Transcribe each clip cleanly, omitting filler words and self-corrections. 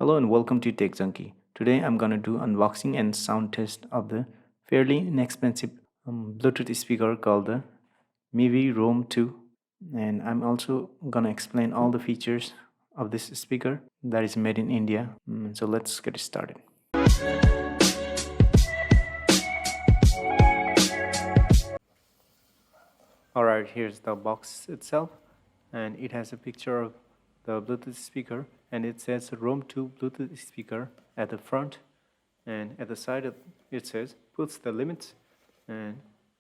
Hello and welcome to Tech Junkie. Today I'm gonna do unboxing and sound test of the fairly inexpensive Bluetooth speaker called the Mivi Roam 2, and I'm also gonna explain all the features of this speaker that is made in India. So let's get started. Alright, here's the box itself, and it has a picture of the Bluetooth speaker, and it says Roam 2 Bluetooth speaker at the front, and at the side it says puts the limits, and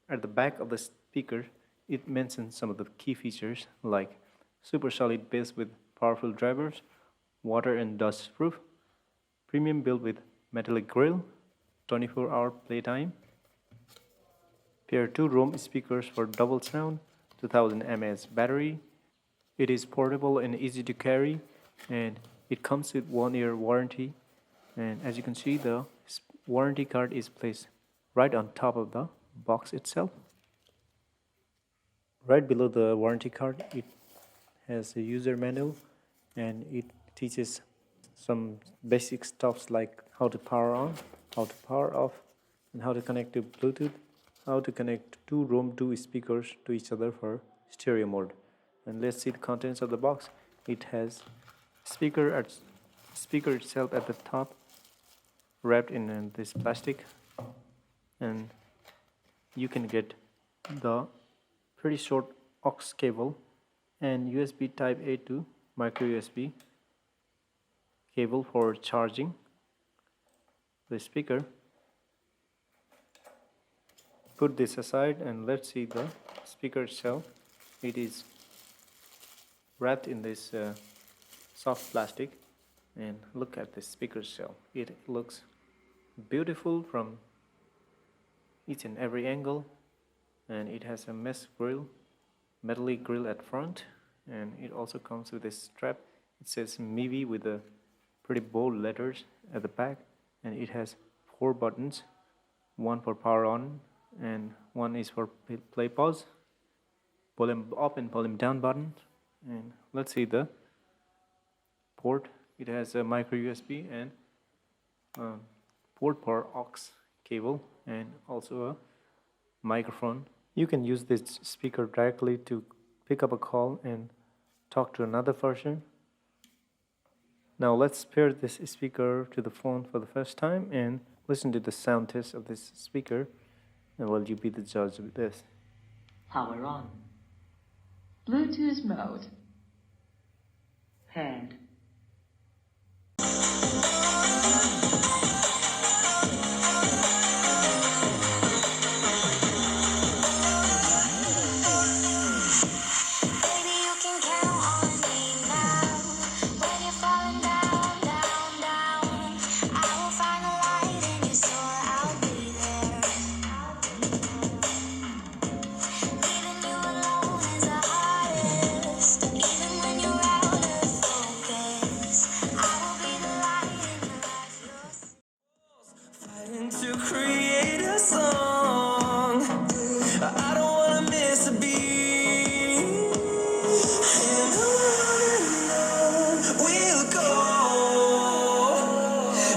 at the back of the speaker it mentions some of the key features like super solid bass with powerful drivers, water and dust proof, premium built with metallic grill, 24-hour playtime, pair 2 Roam speakers for double sound, 2000 mAh battery. It is portable and easy to carry, and it comes with 1-year warranty. And as you can see, the warranty card is placed right on top of the box itself. Right below the warranty card, it has a user manual, and it teaches some basic stuffs like how to power on, how to power off, and how to connect to Bluetooth, how to connect two Roam 2 speakers to each other for stereo mode. And let's see the contents of the box. It has speaker itself at the top, wrapped in this plastic, and you can get the pretty short aux cable and USB type A to micro USB cable for charging the speaker. Put this aside and let's see the speaker itself. It is wrapped in this soft plastic, and look at the speaker shell. It looks beautiful from each and every angle, and it has a mesh grill, metallic grill at front, and it also comes with a strap. It says Mivi with the pretty bold letters at the back, and it has 4 buttons, one for power on and one is for play pause, volume up and volume down button. And let's see the port. It has a micro USB and port for aux cable, and also a microphone. You can use this speaker directly to pick up a call and talk to another person. Now let's pair this speaker to the phone for the first time and listen to the sound test of this speaker, and will you be the judge of this? Power on. Bluetooth mode. Paired. To create a song, I don't wanna miss a beat, and on we'll go,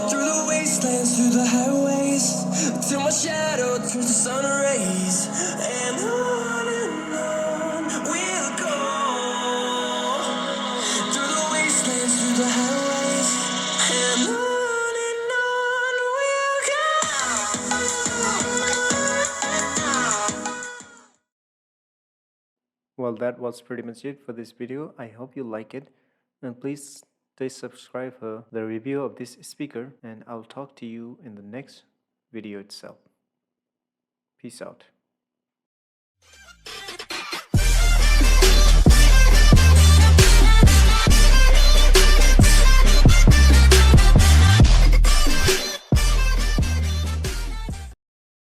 through the wastelands, through the highways, till my shadow turns to sun rays, and on we'll go, through the wastelands, through the highways, and on. Well, that was pretty much it for this video. I hope you like it, and please stay subscribed for the review of this speaker, and I'll talk to you in the next video itself. Peace out.